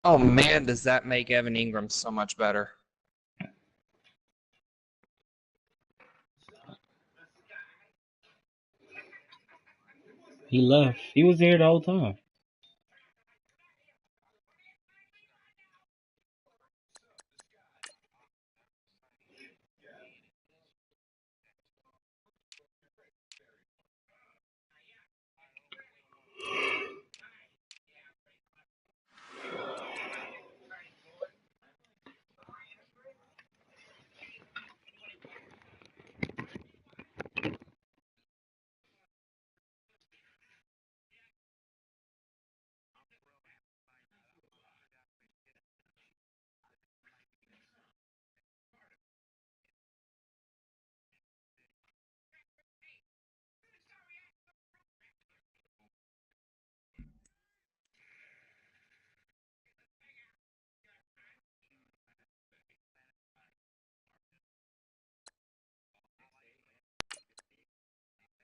Oh man, does that make Evan Ingram so much better? He left. He was there the whole time.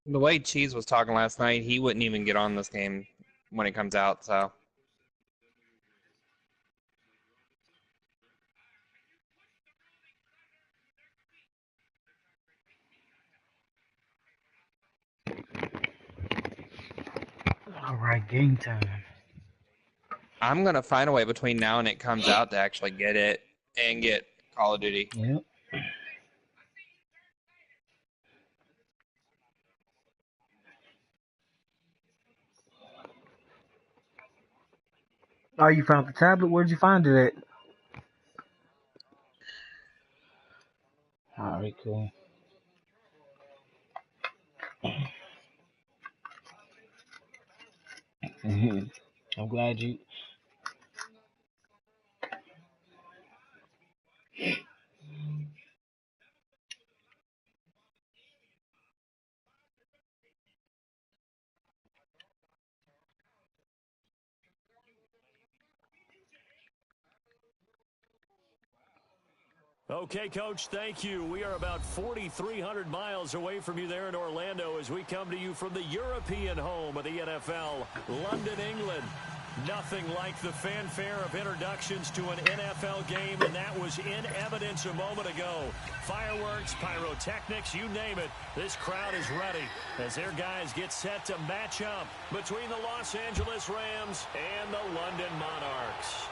The way Cheese was talking last night, he wouldn't even get on this game when it comes out, so. All right, game time. I'm going to find a way between now and it comes out to actually get it and get Call of Duty. Yep. Oh, you found the tablet? Where'd you find it at? All right, cool. I'm glad you. Okay, Coach, thank you. We are about 4,300 miles away from you there in Orlando as we come to you from the European home of the NFL, London, England. Nothing like the fanfare of introductions to an NFL game, and that was in evidence a moment ago. Fireworks, pyrotechnics, you name it. This crowd is ready as their guys get set to match up between the Los Angeles Rams and the London Monarchs.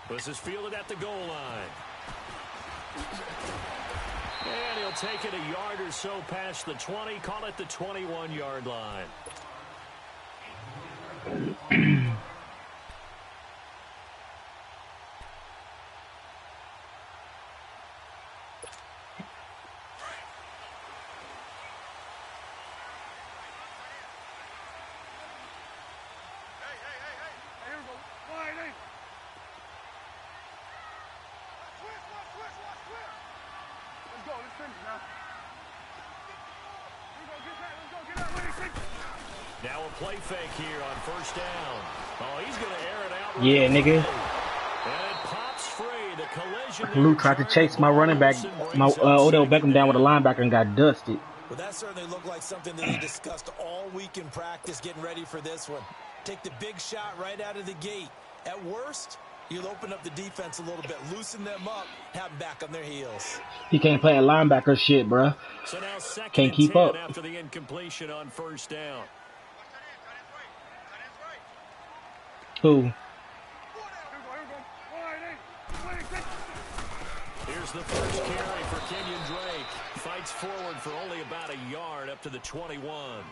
This is fielded at the goal line. And he'll take it a yard or so past the 20, call it the 21-yard line. Now a play fake here on first down. Oh, he's going to air it out. Yeah, nigga. And it pops free. The collision. Luke tried to chase my running back, my Odell Beckham down with a linebacker and got dusted. Well, that certainly looked like something that they discussed all week in practice, getting ready for this one. Take the big shot right out of the gate. At worst, you'll open up the defense a little bit, loosen them up, have them back on their heels. He can't play a linebacker shit, bro. So now Can't keep up. After the incompletion on first down. Who? Here's the first carry for Kenyon Drake. Fights forward for only about a yard up to the 21.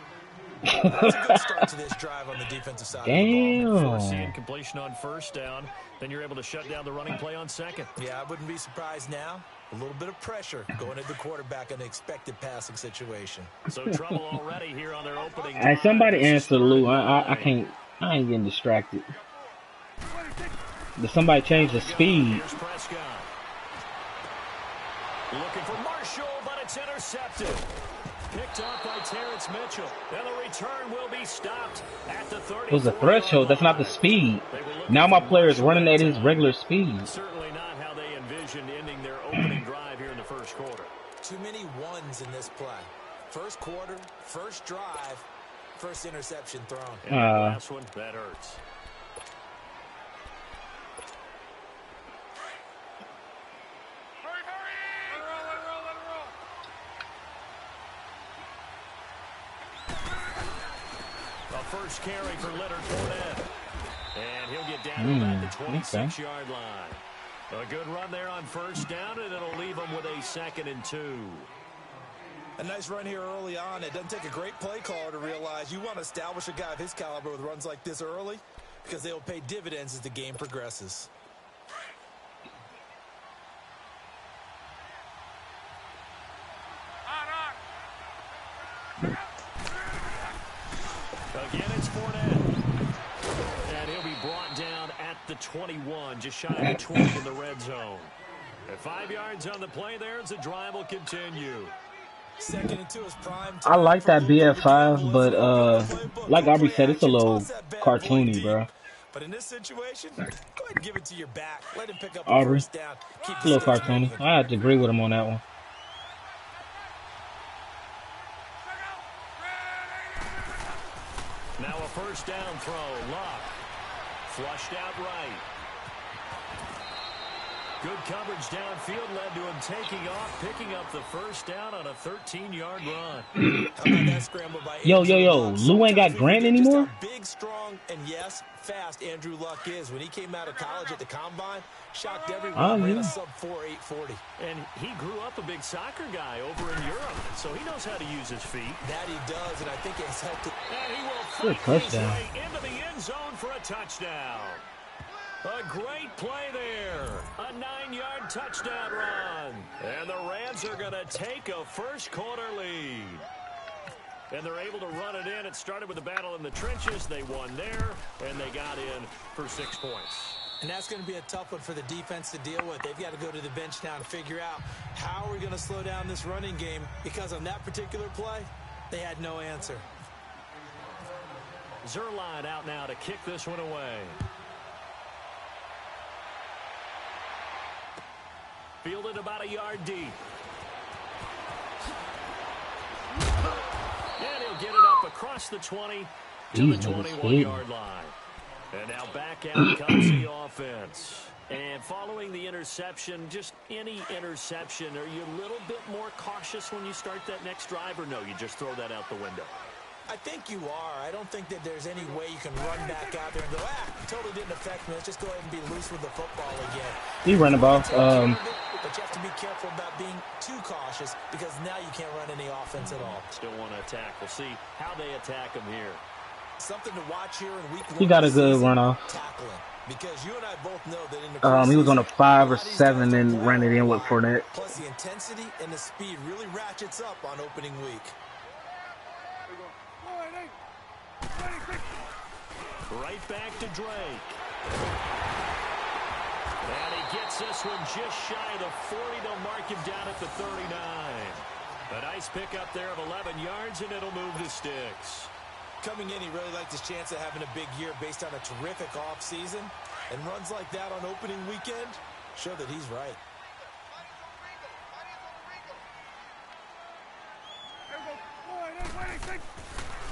That's a good start to this drive on the defensive side of the ball. Force the Damn. incompletion on first down. Then you're able to shut down the running play on second. Yeah, I wouldn't be surprised now. A little bit of pressure going at the quarterback in an expected passing situation. So trouble already here on their opening Hey, drive. somebody This is answer third Lou. and I 9. can't. I ain't getting distracted. Did somebody change the speed? Here's Prescott. Looking for Marshall, but it's intercepted. Picked up by Terrence Mitchell. And the return will be stopped at the 30. It was a threshold. That's not the speed. Now my player is running at his regular speed. Certainly not how they envisioned ending their opening drive here in the first quarter. Too many ones in this play. First quarter, first drive, first interception thrown. And the last one, that hurts. First carry for Leonard Fournette. And he'll get down to about the 26-yard line. A good run there on first down, and it'll leave him with a 2nd and 2. A nice run here early on. It doesn't take a great play caller to realize you want to establish a guy of his caliber with runs like this early because they will pay dividends as the game progresses. Again, it's Fournette. And he'll be brought down at the 21, just shy of the 20 in the red zone. At 5 yards on the play there, as the drive will continue. 2nd and 2 is prime time. I like that BF5, but like Aubrey said, it's a little cartoony, bro. But in this situation, go ahead and give it to your back. Let him pick up a Aubrey, first down. Keep it's a little cartoony. I have to agree with him on that one. Now a first down throw. Luck. Flushed out right. Good coverage downfield led to him taking off, picking up the first down on a 13-yard run. How about that scramble by Yo. Luck? Lou ain't got Grant anymore? Just how big, strong, and yes, fast Andrew Luck is. When he came out of college at the Combine, shocked everyone, ran a sub-4 840. And he grew up a big soccer guy over in Europe, so he knows how to use his feet. That he does, and I think it has helped. And he will Good fight his touchdown. way into the end zone for a touchdown. A great play there. A 9-yard touchdown run. And the Rams are going to take a first quarter lead. And they're able to run it in. It started with a battle in the trenches. They won there, and they got in for 6 points. And that's going to be a tough one for the defense to deal with. They've got to go to the bench now and figure out how are we going to slow down this running game, because on that particular play, they had no answer. Zerline out now to kick this one away. Fielded about a yard deep. And he'll get it up across the 20 to the 21-yard line. And now back out comes the offense. And following the interception, just any interception, are you a little bit more cautious when you start that next drive, or no, you just throw that out the window? I think you are. I don't think that there's any way you can run back out there and go, totally didn't affect me. Let's just go ahead and be loose with the football again. He run the ball. But you have to be careful about being too cautious, because now you can't run any offense at all. Still want to attack. We'll see how they attack him here. Something to watch here in week 1. He got a good runoff. Tackling. Because you and I both know that in the He was on a 5 or 7 and ran it in with Fournette. Plus the intensity and the speed really ratchets up on opening week. Right back to Drake. And he gets this one just shy of the 40. They'll mark him down at the 39. A nice pickup there of 11 yards, and it'll move the sticks. Coming in, he really liked his chance of having a big year based on a terrific offseason. And runs like that on opening weekend show that he's right.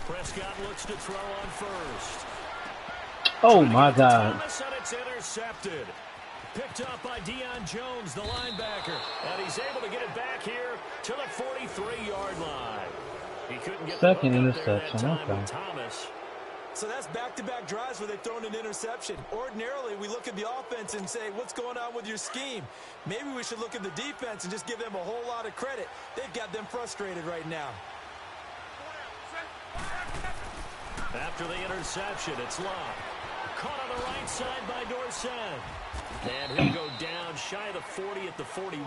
Prescott looks to throw on first. Oh, my God. Thomas, and it's intercepted. Picked up by Deion Jones, the linebacker. And he's able to get it back here to the 43-yard line. He couldn't get Second the hook up there interception, that time okay. with Thomas. So that's back-to-back drives where they've thrown an interception. Ordinarily, we look at the offense and say, what's going on with your scheme? Maybe we should look at the defense and just give them a whole lot of credit. They've got them frustrated right now. After the interception, it's Locke. Caught on the right side by Dorsett. And he'll go down shy of the 40 at the 41.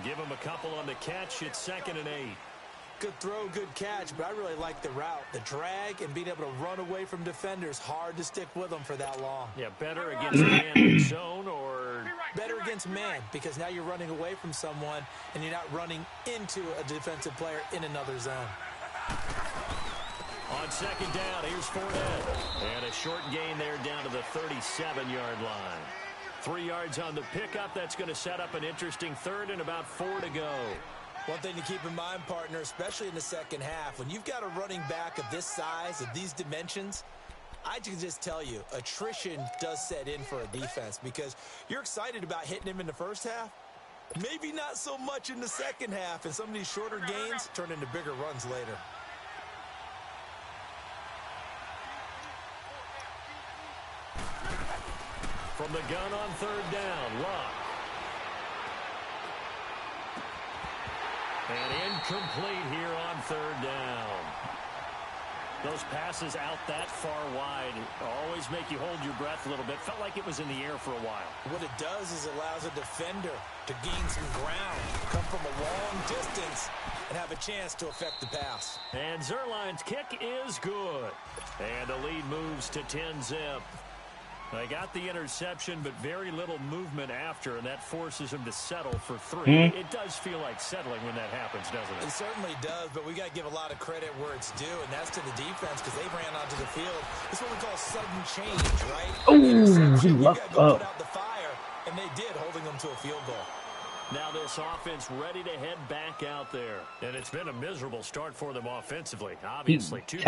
Give him a couple on the catch. It's 2nd and 8. Good throw, good catch, but I really like the route. The drag and being able to run away from defenders. Hard to stick with them for that long. Yeah, better against man than zone, or better against man, because now you're running away from someone and you're not running into a defensive player in another zone. On 2nd down, here's Fournette. And a short gain there down to the 37-yard line. 3 yards on the pickup. That's going to set up an interesting 3rd and about 4 to go. One thing to keep in mind, partner, especially in the second half, when you've got a running back of this size, of these dimensions, I can just tell you, attrition does set in for a defense, because you're excited about hitting him in the first half. Maybe not so much in the second half, and some of these shorter gains turn into bigger runs later. From the gun on 3rd down, Locke. And incomplete here on 3rd down. Those passes out that far wide always make you hold your breath a little bit. Felt like it was in the air for a while. What it does is allows a defender to gain some ground, come from a long distance, and have a chance to affect the pass. And Zerline's kick is good. And the lead moves to 10-zip. They got the interception, but very little movement after, and that forces him to settle for 3. It does feel like settling when that happens, doesn't it? It certainly does, but we got to give a lot of credit where it's due, and that's to the defense, because they ran onto the field. It's what we call sudden change, right? Ooh, he you got lucked to go up. put out the fire, and they did, holding them to a field goal. Now this offense ready to head back out there. And it's been a miserable start for them offensively. Obviously, the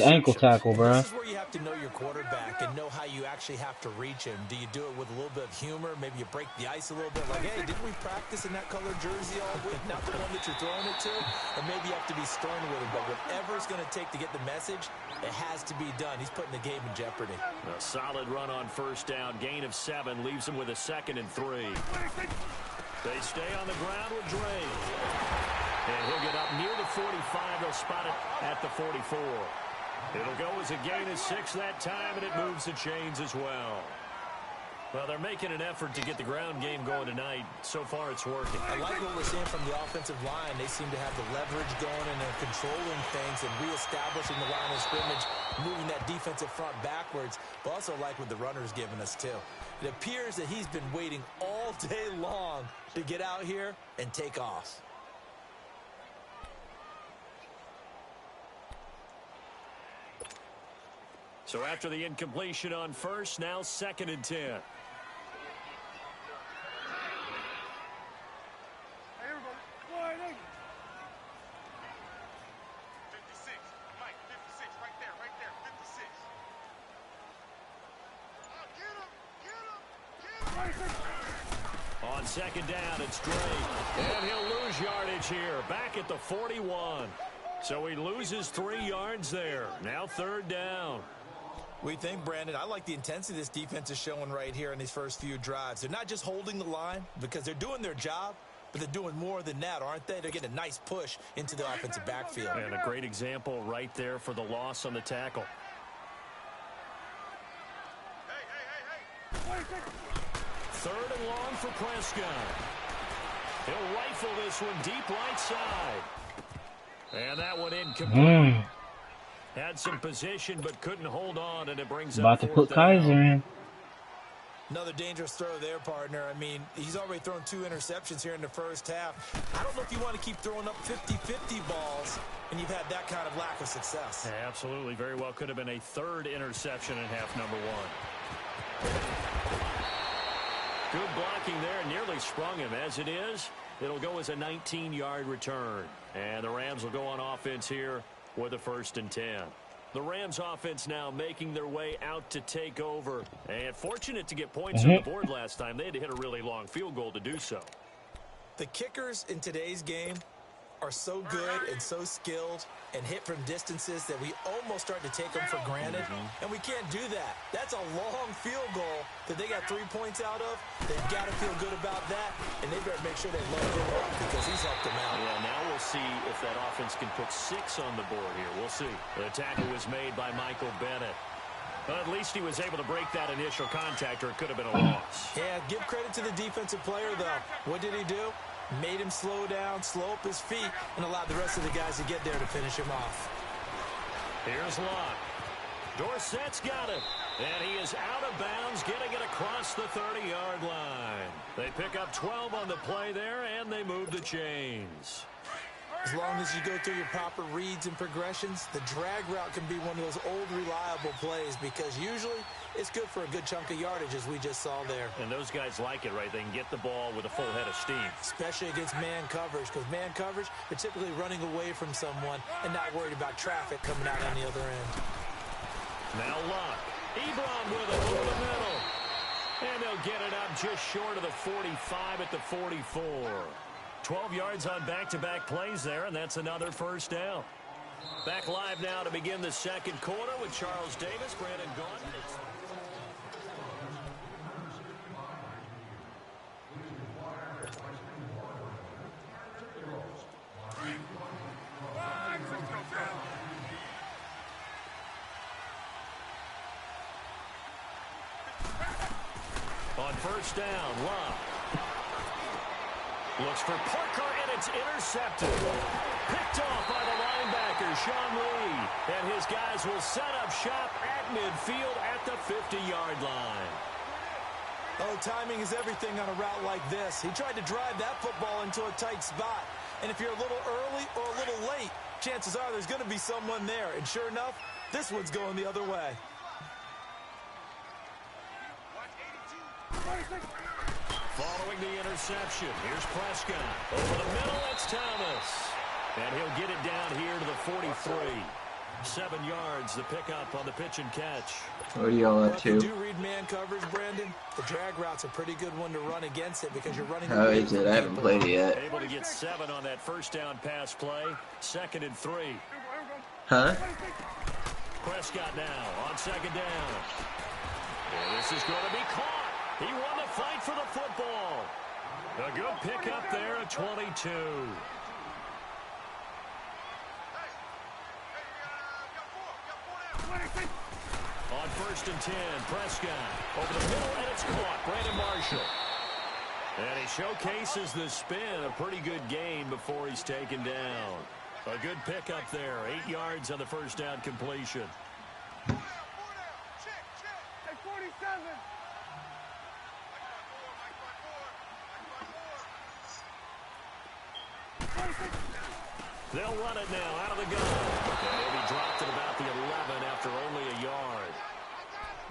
ankle tackle, bro. This is where you have to know your quarterback and know how you actually have to reach him. Do you do it with a little bit of humor? Maybe you break the ice a little bit. Like, hey, didn't we practice in that colored jersey all week? Not the one that you're throwing it to. Or maybe you have to be stern with him. But whatever it's going to take to get the message, it has to be done. He's putting the game in jeopardy. A solid run on 1st down. Gain of 7 leaves him with a 2nd and 3. They stay on the ground with Dre. And he'll get up near the 45. They'll spot it at the 44. It'll go as a gain of 6 that time, and it moves the chains as well. Well, they're making an effort to get the ground game going tonight. So far, it's working. I like what we're seeing from the offensive line. They seem to have the leverage going, and they're controlling things and reestablishing the line of scrimmage, moving that defensive front backwards. But also like what the runner's giving us, too. It appears that he's been waiting all day long to get out here and take off. So after the incompletion on 1st, now 2nd and 10. On 2nd down, it's Drake. And he'll lose yardage here. Back at the 41. So he loses 3 yards there. Now 3rd down. We think, Brandon, I like the intensity this defense is showing right here in these first few drives. They're not just holding the line because they're doing their job, but they're doing more than that, aren't they? They're getting a nice push into the offensive backfield. And a great example right there for the loss on the tackle. Third and long for Prescott. He'll rifle this one deep right side. And that one incomplete. Had some position but couldn't hold on, and it brings up About to put 4th Kaiser down. in. Another dangerous throw there, partner. I mean, he's already thrown 2 interceptions here in the first half. I don't know if you want to keep throwing up 50-50 balls and you've had that kind of lack of success. Yeah, absolutely. Very well could have been a 3rd interception in half number 1. Good blocking there. Nearly sprung him. As it is, it'll go as a 19-yard return. And the Rams will go on offense here with a 1st and 10. The Rams offense now making their way out to take over. And fortunate to get points on the board last time. They had to hit a really long field goal to do so. The kickers in today's game are so good and so skilled and hit from distances that we almost start to take them for granted. And we can't do that. That's a long field goal that they got 3 points out of. They've got to feel good about that. And and they better make sure they load him up because he's helped them out. Yeah, now we'll see if that offense can put 6 on the board here. We'll see. The tackle was made by Michael Bennett. But at least he was able to break that initial contact, or it could have been a loss. Yeah, give credit to the defensive player, though. What did he do? Made him slow down, slow up his feet, and allowed the rest of the guys to get there to finish him off. Here's Locke. Dorsett's got it. And he is out of bounds, getting it across the 30-yard line. They pick up 12 on the play there, and they move the chains. As long as you go through your proper reads and progressions, the drag route can be one of those old reliable plays because usually it's good for a good chunk of yardage, as we just saw there. And those guys like it, right? They can get the ball with a full head of steam. Especially against man coverage, because man coverage, they're typically running away from someone and not worried about traffic coming out on the other end. Now Locke. Ebron with it over the middle. And they'll get it up just short of the 45 at the 44. 12 yards on back-to-back plays there, and that's another first down. Back live now to begin the second quarter with Charles Davis, Brandon Gaudin. On first down, Locke. Looks for Parker, and it's intercepted. Picked off by the linebacker, Sean Lee. And his guys will set up shop at midfield at the 50-yard line. Oh, timing is everything on a route like this. He tried to drive that football into a tight spot. And if you're a little early or a little late, chances are there's going to be someone there. And sure enough, this one's going the other way. Following the interception, here's Prescott. Over the middle, it's Thomas. And he'll get it down here to the 43. 7 yards, the pickup on the pitch and catch. What are y'all up If you to? do read man coverage, Brandon, the drag route's a pretty good one to run against it because you're running. How away is it? from I haven't people. played it yet. Able to get 7 on that first down pass play. 2nd and 3. Huh? Prescott now on 2nd down. And this is going to be caught. He won the fight for the football. A good pickup there at 22. On 1st and 10, Prescott over the middle, and it's caught. Brandon Marshall. And he showcases the spin. A pretty good gain before he's taken down. A good pickup there. 8 yards on the first down completion. They'll run it now out of the gun. And he'll be dropped at about the 11 after only a yard.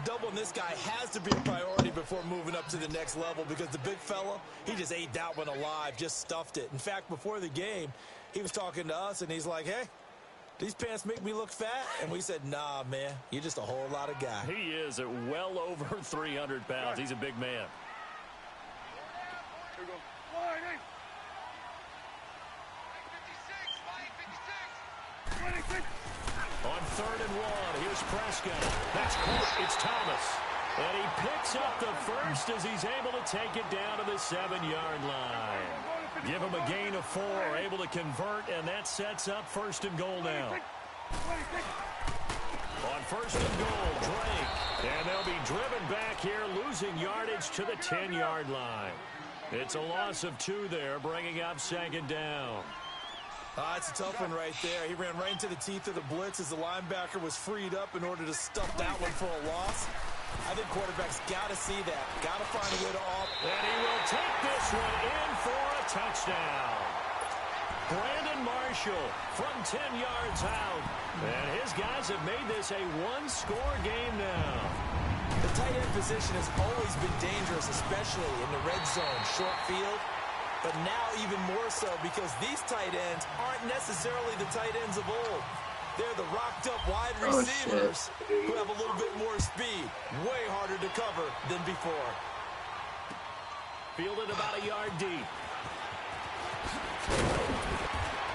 Doubling this guy has to be a priority before moving up to the next level because the big fella, he just ate that one alive, just stuffed it. In fact, before the game, he was talking to us, and he's like, hey, these pants make me look fat? And we said, nah, man, you're just a whole lot of guy. He is at well over 300 pounds. He's a big man. Here we go. On 3rd and 1, here's Prescott. That's caught. It's Thomas. And he picks up the first as he's able to take it down to the 7-yard line. Give him a gain of 4, able to convert, and that sets up 1st and goal now. On 1st and goal, Drake. And they'll be driven back here, losing yardage to the 10-yard line. It's a loss of 2 there, bringing up 2nd down. It's a tough one right there. He ran right into the teeth of the blitz as the linebacker was freed up in order to stuff that one for a loss. I think quarterbacks got to see that. Got to find a way to off. And he will take this one in for a touchdown. Brandon Marshall from 10 yards out. And his guys have made this a one-score game now. The tight end position has always been dangerous, especially in the red zone, short field. But now even more so because these tight ends aren't necessarily the tight ends of old. They're the rocked-up wide receivers who have a little bit more speed. Way harder to cover than before. Fielded about a yard deep.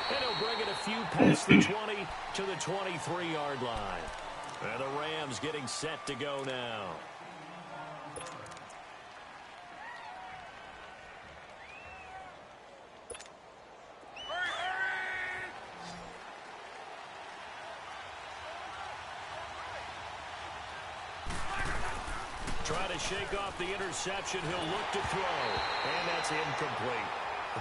And he'll bring it a few past the 20 to the 23-yard line. And the Rams getting set to go now. Try to shake off the interception. He'll look to throw. And that's incomplete.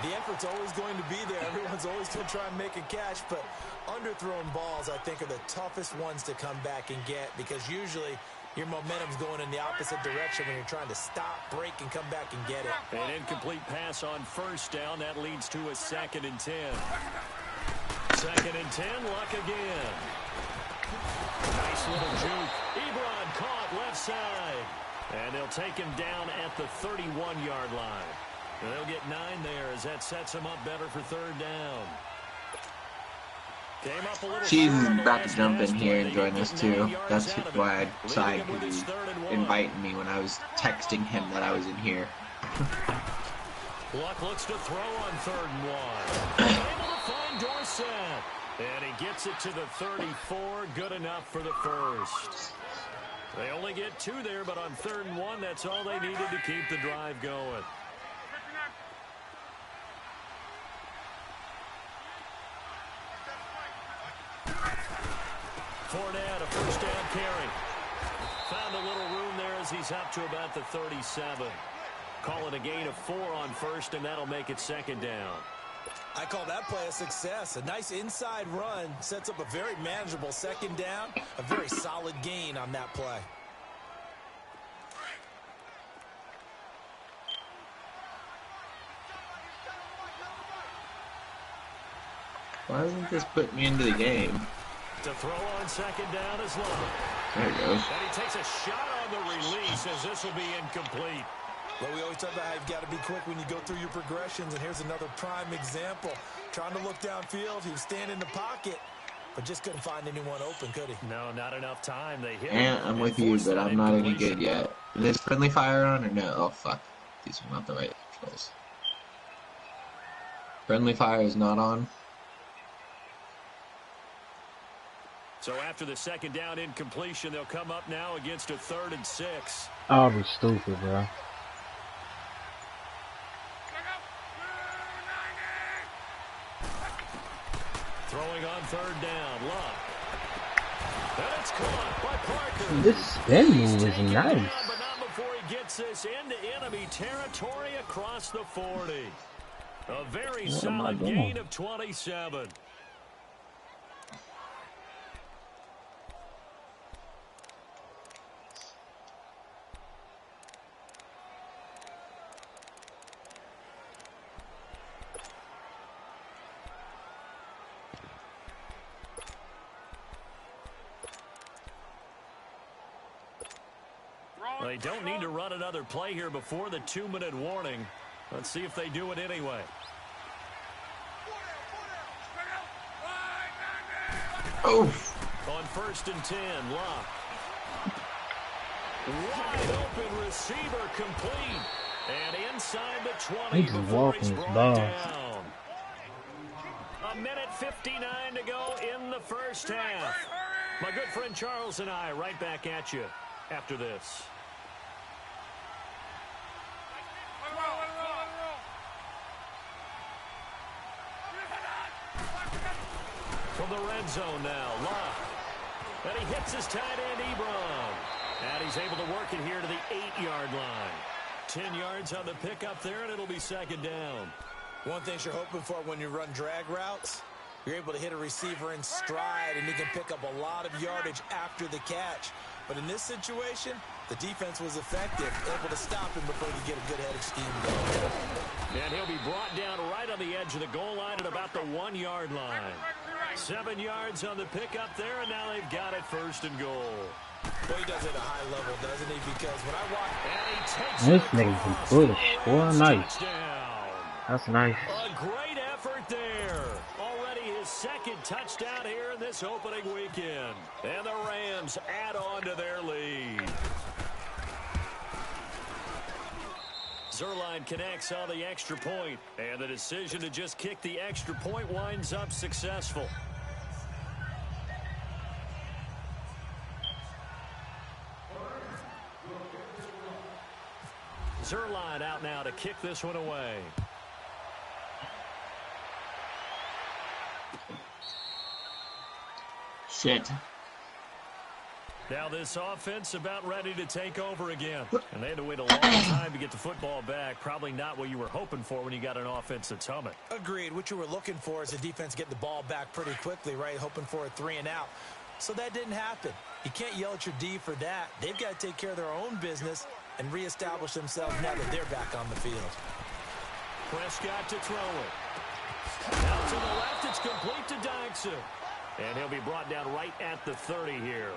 The effort's always going to be there. Everyone's always going to try and make a catch, but underthrown balls, I think, are the toughest ones to come back and get because usually your momentum's going in the opposite direction when you're trying to stop, break, and come back and get it. An incomplete pass on first down. That leads to a 2nd and 10. 2nd and 10, Luck again. Nice little juke. Ebron caught left side. And they'll take him down at the 31-yard line. They'll get 9 there as that sets him up better for 3rd down. Came up a little. She's about to jump in here and join us too. That's why I decided to invite me when I was texting him that I was in here. Luck looks to throw on 3rd and 1. Able to find Dorsett. And he gets it to the 34. Good enough for the first. They only get 2 there, but on 3rd and 1, that's all they needed to keep the drive going. Fournette, a first down carry. Found a little room there as he's up to about the 37. Call it a gain of 4 on first, and that'll make it 2nd down. I call that play a success. A nice inside run sets up a very manageable 2nd down. A very solid gain on that play. Why doesn't this put me into the game? To throw on 2nd down is Luck. There it goes. And he takes a shot on the release as this will be incomplete. Well, we always talk about how you've got to be quick when you go through your progressions, and here's another prime example. Trying to look downfield, he was standing in the pocket, but just couldn't find anyone open, could he? No, not enough time. They hit And him I'm with you, but I'm not any good yet. Is this friendly fire on or no? Oh, fuck. These are not the right controls. Friendly fire is not on. So after the 2nd down incompletion, they'll come up now against a 3rd and 6. I'll be stupid, bro. Throwing on 3rd down, Luck. And it's caught by Parker. This spin move is nice. Down, but not before he gets this into enemy territory across the 40. A very solid gain of 27. They don't need to run another play here before the 2-minute warning. Let's see if they do it anyway. Oh! On 1st and 10, Luck. Wide open receiver complete. And inside the 20 He's before he's walking brought his down. A minute 59 to go in the first half. My good friend Charles and I right back at you after this. From the red zone now, Luck. And he hits his tight end, Ebron. And he's able to work it here to the 8-yard line. 10 yards on the pickup there, and it'll be 2nd down. One thing you're hoping for when you run drag routes, you're able to hit a receiver in stride, and you can pick up a lot of yardage after the catch. But in this situation, the defense was effective, able to stop him before he could get a good head of steam going. And he'll be brought down right on the edge of the goal line at about the 1-yard line. 7 yards on the pickup there, and now they've got it 1st and goal. Well, he does it at a high level, doesn't he? Because when I watch... And he takes This it nigga's across bullish. the Boy, nice. touchdown. That's nice. A great effort there. Already his 2nd touchdown here in this opening weekend. And the Rams add on to their lead. Zerline connects on the extra point, and the decision to just kick the extra point winds up successful. Zerline out now to kick this one away. Shit. Now this offense about ready to take over again. And they had to wait a long time to get the football back. Probably not what you were hoping for when you got an offense that's humming. Agreed. What you were looking for is the defense getting the ball back pretty quickly, right? Hoping for a 3-and-out. So that didn't happen. You can't yell at your D for that. They've got to take care of their own business and reestablish themselves now that they're back on the field. Prescott to throw it. Out to the left, it's complete to Dykson. And he'll be brought down right at the 30 here.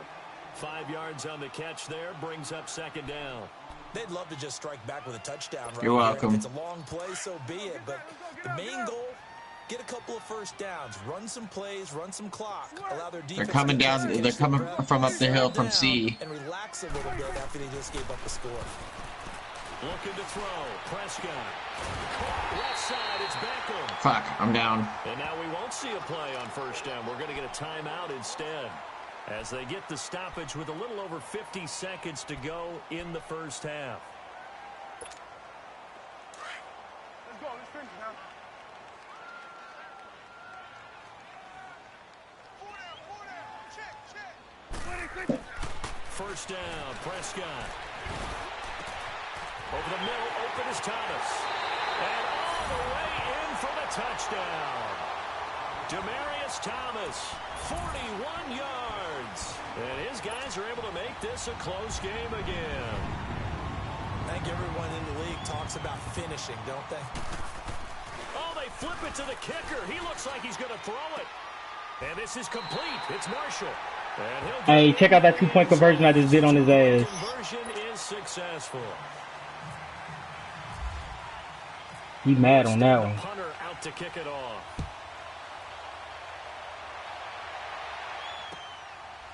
5 yards on the catch there, brings up second down. They'd love to just strike back with a touchdown right You're welcome. here. If it's a long play, so be it. But the main goal, get a couple of first downs, run some plays, run some clock, allow their defense. They're coming down. They're coming from up the hill from C. And relax a little bit after they just gave up a score. Looking to throw. Prescott. Left side, it's Beckham. Fuck, I'm down. And now we won't see a play on first down. We're going to get a timeout instead. As they get the stoppage with a little over 50 seconds to go in the first half. Let's go. Let's finish now. Check. First down, Prescott. Over the middle, open is Thomas. And all the way in for the touchdown. Demaryius Thomas, 41 yards. And his guys are able to make this a close game again. I think everyone in the league talks about finishing, don't they? Oh, they flip it to the kicker. He looks like he's going to throw it. And this is complete. It's Marshall. And he'll Hey, check out that 2-point conversion I just did on his ass. Conversion is successful. He mad on that one. Punter out to kick it off.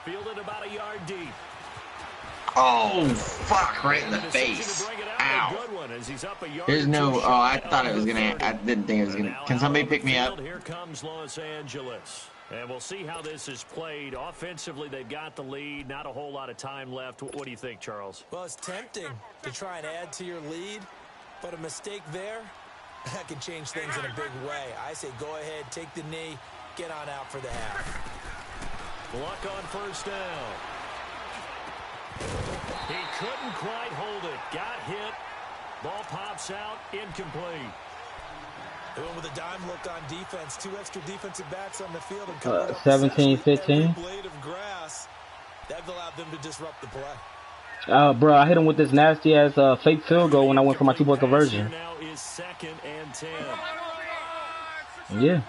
Fielded about a yard deep. Oh, fuck, right in the face. Ow. There's no, oh, I thought it was gonna, I didn't think it was gonna, can somebody pick me up? Here comes Los Angeles. And we'll see how this is played. Offensively, they've got the lead. Not a whole lot of time left. What do you think, Charles? Well, it's tempting to try and add to your lead, but a mistake there, that can change things in a big way. I say go ahead, take the knee, get on out for the half. Luck on first down. He couldn't quite hold it. Got hit. Ball pops out. Incomplete. Doing with a dime look on defense. 2 extra defensive backs on the field. And 17-15. Blade of grass. That allowed them to disrupt the play. Bro, I hit him with this nasty ass fake field goal when I went for my 2-point conversion. Now is 2nd and 10. Yeah.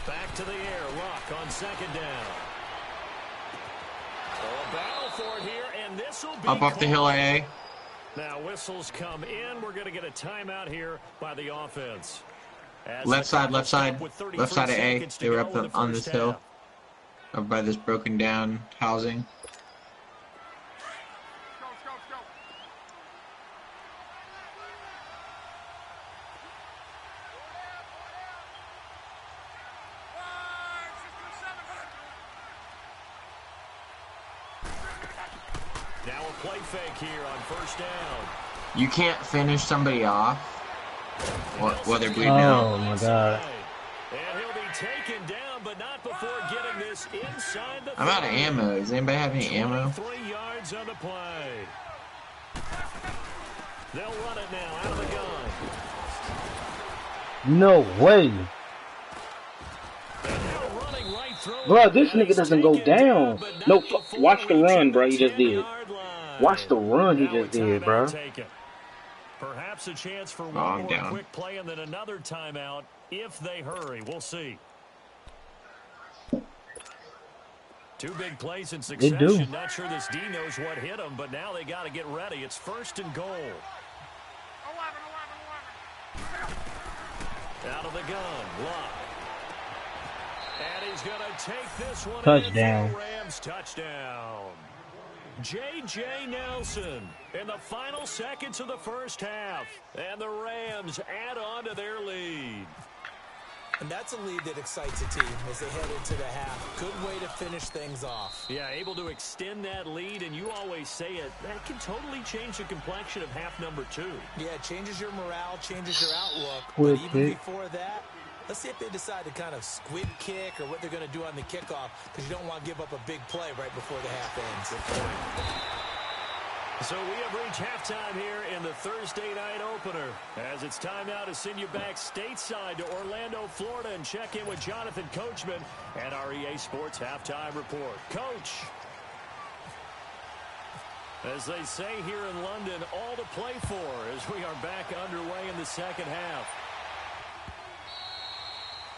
Back to the air. Luck on second down. A battle for it here, and this will be Up off the hill, AA. Now whistles come in. We're going to get a timeout here by the offense. Left side of A. They were up on this hill, up by this broken down housing. Now a play fake here on first down. You can't finish somebody off while they're bleeding out. Oh my god. And he'll be taken down, but not before getting this inside the I'm out of 30. ammo. Does anybody have any ammo? 3 yards on the play. They'll run it now out of the gun. No way. And they're running right through Bro, it. this nigga doesn't go down. No, watch the run, bro. He just did. Watch the run he just did, bro. Perhaps a chance for one I'm more down. quick play and then another timeout if they hurry. We'll see. 2 big plays in They do. succession. Not sure this D knows what hit them, but now they got to get ready. It's 1st and goal. Out of the gun, Luck. And he's going to take this one. Touchdown. In for a Rams touchdown. J.J. Nelson in the final seconds of the first half. And the Rams add on to their lead. And that's a lead that excites a team as they head into the half. Good way to finish things off. Yeah, able to extend that lead, and you always say it, that can totally change the complexion of half number 2. Yeah, it changes your morale, changes your outlook. Quick but even hit. before that, Let's see if they decide to kind of squib kick or what they're going to do on the kickoff, because you don't want to give up a big play right before the half ends. Good point. So we have reached halftime here in the Thursday night opener, as it's time now to send you back stateside to Orlando, Florida, and check in with Jonathan Coachman and our EA Sports Halftime Report. Coach. As they say here in London, all to play for as we are back underway in the second half.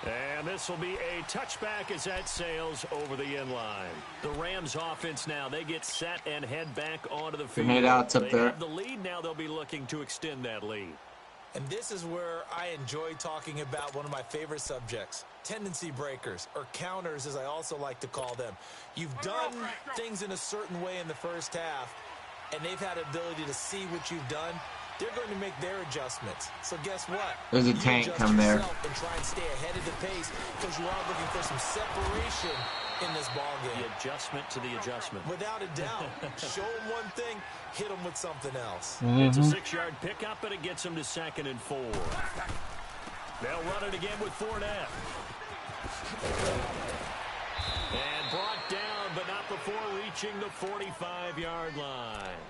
And this will be a touchback as that sails over the end line. The Rams offense now, they get set and head back onto the field. They have the lead now. They'll be looking to extend that lead. And this is where I enjoy talking about one of my favorite subjects, tendency breakers, or counters as I also like to call them. You've done things in a certain way in the first half, and they've had the ability to see what you've done. They're going to make their adjustments. So guess what? There's a tank come there. And try and stay ahead of the pace, because you are looking for some separation in this ball game. The adjustment to the adjustment. Without a doubt. Show them one thing, hit them with something else. It's a 6-yard pickup, and it gets them to 2nd and 4. They'll run it again with Fournette. And brought down, but not before reaching the 45-yard line.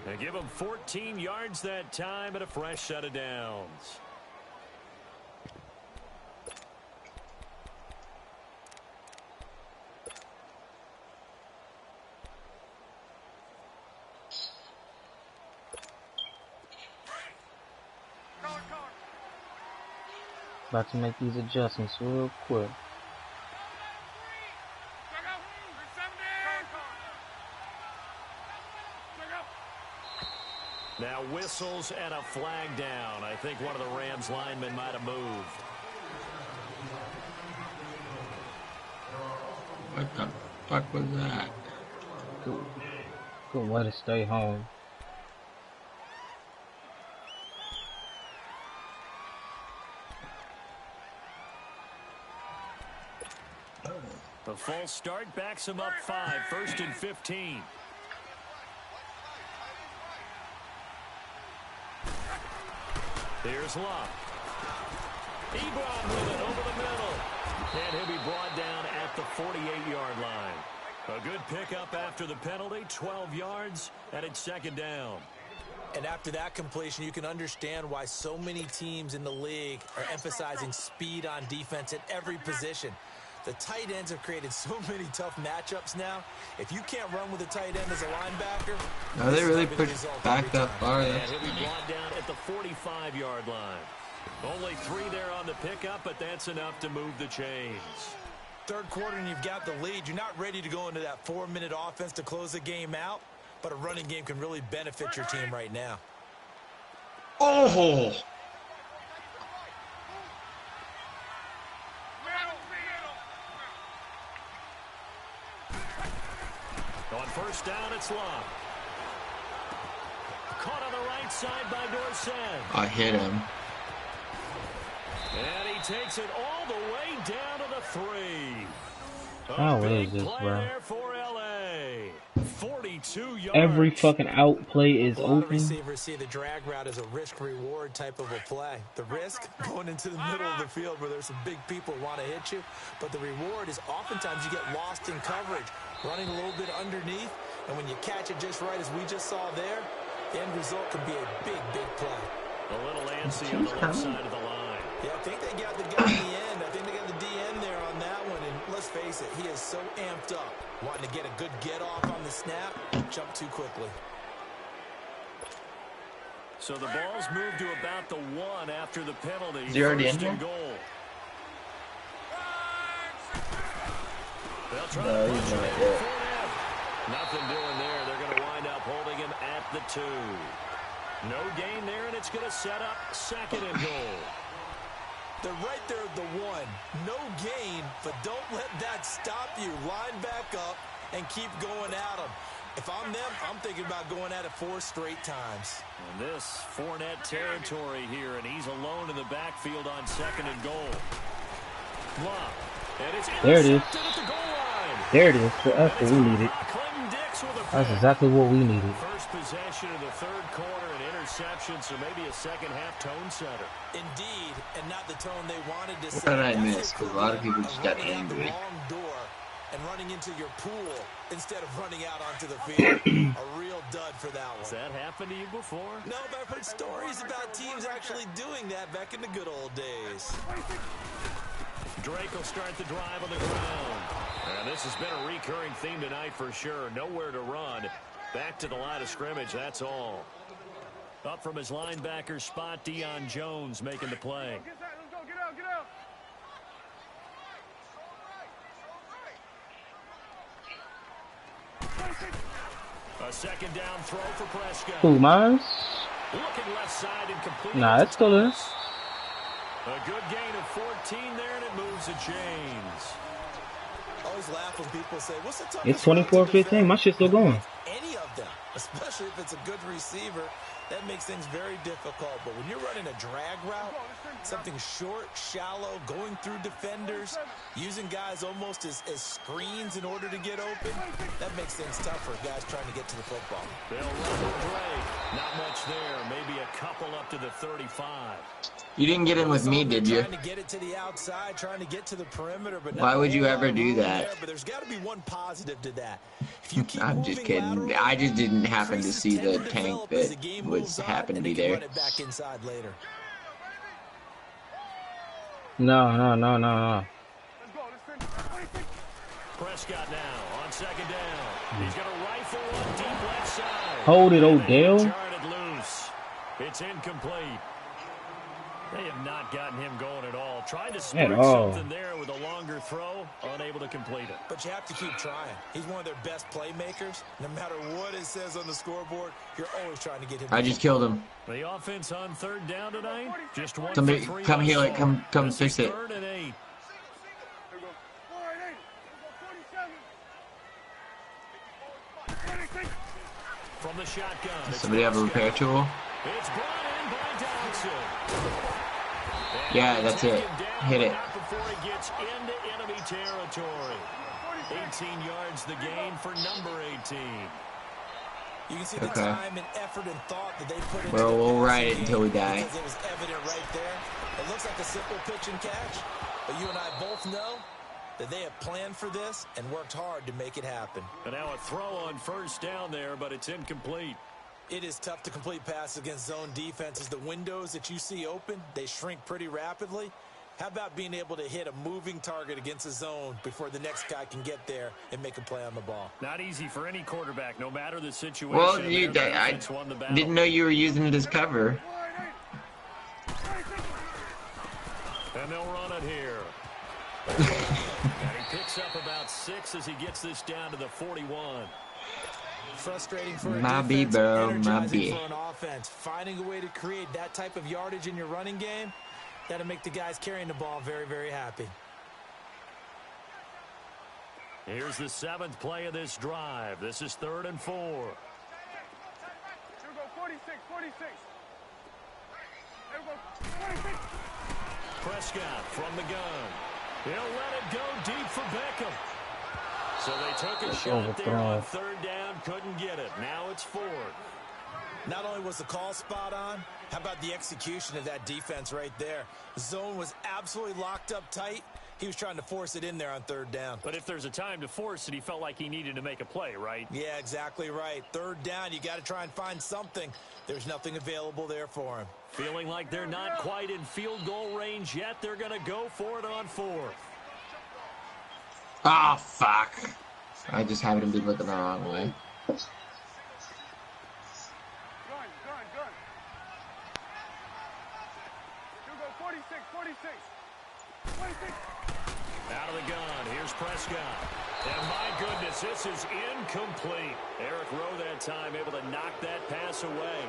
They give him 14 yards that time and a fresh set of downs. About to make these adjustments real quick. Now whistles and a flag down. I think one of the Rams linemen might have moved. What the fuck was that? Good way to stay home. The false start backs him up 5, 1st and 15. Here's Love. Ebron with it over the middle. And he'll be brought down at the 48-yard line. A good pickup after the penalty, 12 yards, and it's 2nd down. And after that completion, you can understand why so many teams in the league are emphasizing speed on defense at every position. The tight ends have created so many tough matchups now. If you can't run with a tight end as a linebacker, no, they really put back that far. And he'll be brought down at the 45-yard line. Only 3 there on the pickup, but that's enough to move the chains. Third quarter and you've got the lead. You're not ready to go into that 4-minute offense to close the game out, but a running game can really benefit your team right now. Oh! On 1st down, it's Love. Caught on the right side by Dorsett. I hit him. And he takes it all the way down to the 3. How is this, bro? For LA. 42 yards. Every fucking outplay is open. open. Receivers see the drag route as a risk-reward type of a play. The risk, going into the middle of the field where there's some big people who want to hit you. But the reward is oftentimes you get lost in coverage, running a little bit underneath. And when you catch it just right, as we just saw there, the end result can be a big, big play. A little antsy on the left side of the line. Yeah, I think they got the guy in the end. I think they got the DN there on that one. And let's face it, he is so amped up, wanting to get a good get-off on the snap, jump too quickly. So the ball's moved to about the 1 after the penalty. Is he already in here? Goal. They'll try No, to he's push not it yet. Nothing doing there. They're going to wind up holding him at the 2. No gain there, and it's going to set up 2nd and goal. They're right there at the 1. No gain, but don't let that stop you. Line back up and keep going at them. If I'm them, I'm thinking about going at it 4 straight times. And this Fournette territory here, and he's alone in the backfield on 2nd and goal. Love. And it's there it is. at the goal line. There it is. For us, we need it. Clinton Dix That's exactly what we needed. First possession of the third quarter, an interception, so maybe a second half tone setter. Indeed, and not the tone they wanted to What set. did I miss? Because a lot of people just got running out angry. the wrong door and running into your pool instead of running out onto the field. A real dud for that one. Has that happened to you before? No, but I've heard stories about teams actually doing that back in the good old days. Drake will start the drive on the ground. And this has been a recurring theme tonight for sure. Nowhere to run. Back to the line of scrimmage, that's all. Up from his linebacker spot, Deion Jones making the play. Get that. Let's go. Get out. Get out. A second down throw for Prescott. Who, mine? Looking left side and complete. Nah, it's still is. A good gain of 14 there, and it moves the chains. Always laugh when people say, what's the toughest It's 24-15. My shit's still going. Any of them, especially if it's a good receiver, that makes things very difficult. But when you're running a drag route, something short, shallow, going through defenders, using guys almost as screens in order to get open, that makes things tough for guys trying to get to the football. They'll run with Drake. Not much there. Maybe a couple up to the 35. You didn't get in with me, did you? Trying to get it to the outside, trying to get to the perimeter, but Why would you ever do that? but there's got to be one positive to that. If you keep I'm just moving kidding. laterally, I just didn't happen to creases see tend the to tank develop as the that game was moves on, happened to and be they can there. run it back inside later. No. Let's go. Let's finish. Prescott now on second down. He's going to rifle one deep left side. Hold it, Odell. Jarred it loose. It's incomplete. They have not gotten him going at all. Trying to spark something there with a longer throw, unable to complete it. But you have to keep trying. He's one of their best playmakers. No matter what it says on the scoreboard, you're always trying to get him. I just killed him. The offense on third down tonight, just one Somebody for 3 come heal it. thus Come far. This fix is it. 3rd and 8. There we go. 488. Let's go. 47. 26. From the shotgun. Does somebody have a repair tool? It's brought in by Dodson. Yeah, that's it. Hit it. Not before he gets into enemy territory. 18 yards the gain for number 18. You can see the time and effort and thought that they put into Well, we'll the ride it passing until we game die. because it was evident right there. It looks like a simple pitch and catch, but you and I both know that they have planned for this and worked hard to make it happen. And now a throw on first down there, but it's incomplete. It is tough to complete passes against zone defenses. The windows that you see open, they shrink pretty rapidly. How about being able to hit a moving target against a zone before the next guy can get there and make a play on the ball? Not easy for any quarterback, no matter the situation. Well, I didn't know you were using it as cover. And they'll run it here. And he picks up about 6 as he gets this down to the 41. Frustrating for a My defense, bro, my energizing B. for an offense. Finding a way to create that type of yardage in your running game, that'll make the guys carrying the ball very, very happy. Here's the 7th play of this drive. This is 3rd and 4. Here we go. 46. 46. There we go. 46. Prescott from the gun. He'll let it go deep for Beckham. So they took a shot there on 3rd down, couldn't get it. Now it's 4th. Not only was the call spot on, how about the execution of that defense right there? The zone was absolutely locked up tight. He was trying to force it in there on 3rd down. But if there's a time to force it, he felt like he needed to make a play, right? Yeah, exactly right. 3rd down, you got to try and find something. There's nothing available there for him. Feeling like they're not quite in field goal range yet. They're going to go for it on 4th. Oh, fuck. I just happened to be looking the wrong way. Gun. Here we go. 46. 46. 26. Out of the gun, here's Prescott. And my goodness, this is incomplete. Eric Rowe that time able to knock that pass away.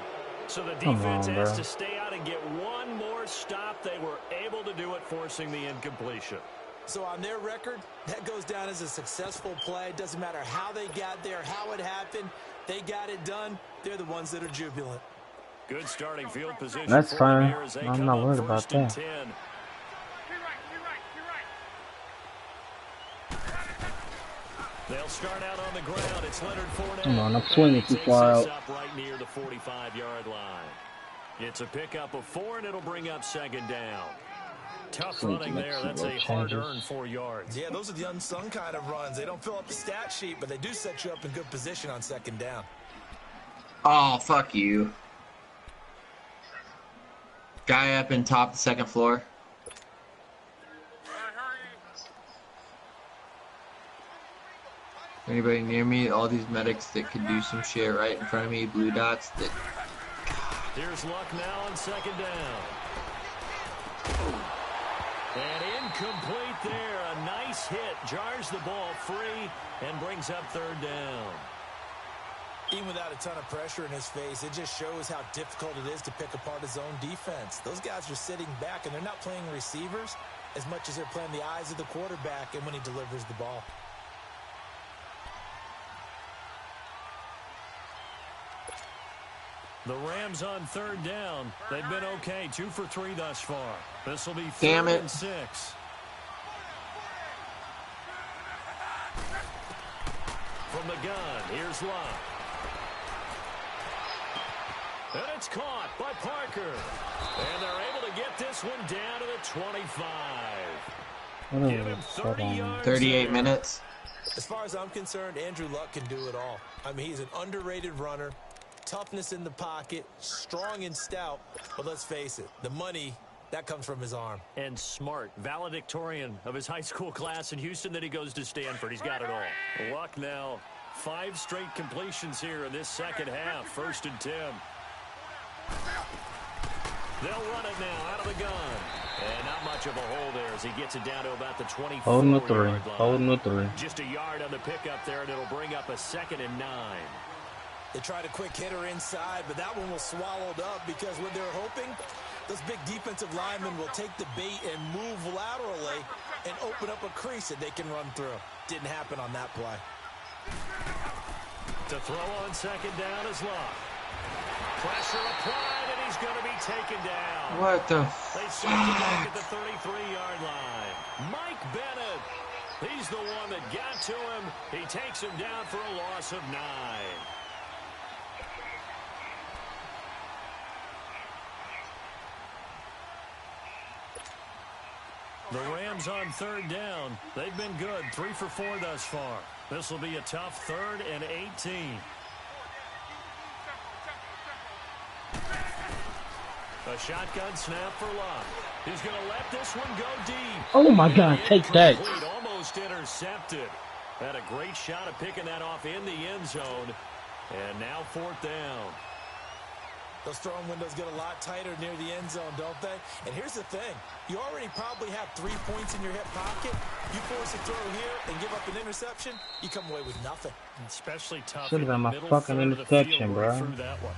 So the defense has to stay out and get one more stop. They were able to do it, forcing the incompletion. So on their record, that goes down as a successful play. Doesn't matter how they got there, how it happened. They got it done. They're the ones that are jubilant. Good starting field position. That's fine. As they I'm come not up worried about 1st and that. 10. Be right. Be right. Be right. They'll start out on the ground. It's Leonard Fournette. Come on, I'm swinging too far out. Up right near the 45-yard line. It's a pickup of 4, and it'll bring up second down. Tough running there. That's a hard-earned 4 yards. Yeah, those are the unsung kind of runs. They don't fill up the stat sheet, but they do set you up in good position on second down. Oh, fuck you. Guy up in top, the second floor. Anybody near me? All these medics that could do some shit right in front of me, blue dots. That. Here's Luck now on second down. And incomplete there. A nice hit. Jars the ball free and brings up third down. Even without a ton of pressure in his face, it just shows how difficult it is to pick apart his own defense. Those guys are sitting back, and they're not playing receivers as much as they're playing the eyes of the quarterback and when he delivers the ball. The Rams on third down. They've been okay. 2 for 3 thus far. This will be Damn third it. and 6. From the gun, here's Luck. And it's caught by Parker. And they're able to get this one down to the 25. Give him 30 yards 38 there. minutes. As far as I'm concerned, Andrew Luck can do it all. I mean, he's an underrated runner. Toughness in the pocket, strong and stout. But let's face it, the money, that comes from his arm. And smart, valedictorian of his high school class in Houston. Then he goes to Stanford. He's got it all. Luck now, 5 straight completions here in this second half. 1st and 10. They'll run it now out of the gun. And not much of a hole there as he gets it down to about the 24-yard Holding the 3. line. Holding the 3. Just a yard on the pickup there, and it'll bring up a 2nd and 9. They tried a quick hitter inside, but that one was swallowed up because what they're hoping, those big defensive linemen will take the bait and move laterally and open up a crease that they can run through. Didn't happen on that play. To throw on second down is Luck. Pressure applied, and he's going to be taken down. What the They send him back at the 33-yard line. Mike Bennett, he's the one that got to him. He takes him down for a loss of 9. The Rams on third down. They've been good. 3 for 4 thus far. This will be a tough 3rd and 18. A shotgun snap for Luck. He's going to let this one go deep. Oh my God, take that. Almost intercepted. Had a great shot at picking that off in the end zone. And now 4th down. Those throwing windows get a lot tighter near the end zone, don't they? And here's the thing. You already probably have 3 points in your hip pocket. You force a throw here and give up an interception, you come away with nothing. Especially tough. Should have been my fucking interception, bro. That one.